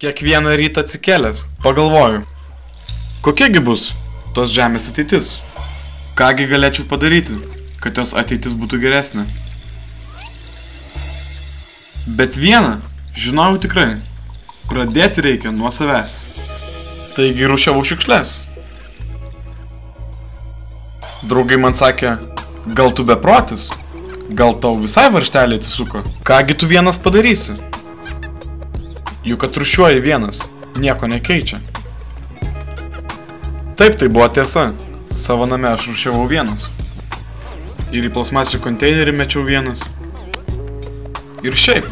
Kiekvieną rytą atsikėlęs, pagalvoju, kokiagi bus tos žemės ateitis? Kągi galėčiau padaryti, kad jos ateitis būtų geresnė? Bet vieną žinojau tikrai, pradėti reikia nuo savęs. Taigi rūšiavau šiukšles. Draugai man sakė, gal tu beprotis? Gal tau visai varžtelį atsisuko? Kągi tu vienas padarysi? Juk atrūšiuoji vienas, nieko nekeičia. Taip, tai buvo tiesa. Savo name aš rūšiavau vienas. Ir į plasmasių konteinerį mečiau vienas. Ir šiaip,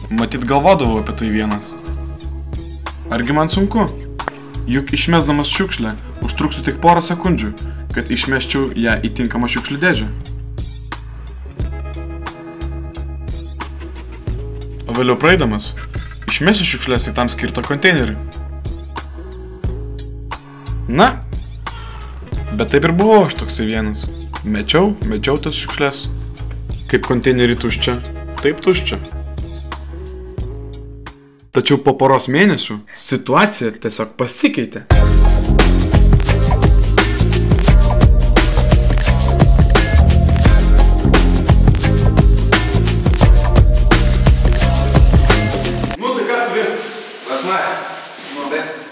matyt galvodavau apie tai vienas. Argi man sunku? Juk išmesdamas šiukšlę, užtruksiu tik porą sekundžių, kad išmesčiau ją į tinkamą šiukšlių dėžę. O vėliau praeidamas, išmesiu šiukšlės į tam skirtą konteinerį. Na, bet taip ir buvau aš toksai vienas. Mečiau tas šiukšlės. Kaip konteinerį tuščia, taip tuščia. Tačiau po poros mėnesių situacija tiesiog pasikeitė.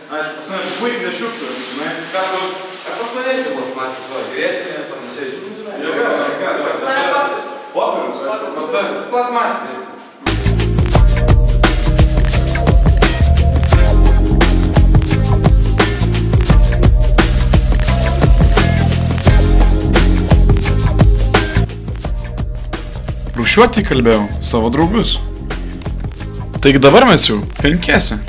Aišku, pas mane puikiai nešiuktų, žinai, ką tu... Ar pas mane irgi plasmasį savo grėtinė, panašiai, žinai? Jo, popierius, aišku, pas tave plasmasį. Rūšiuoti kalbėjau savo draugus. Taigi dabar mes jau penkiese.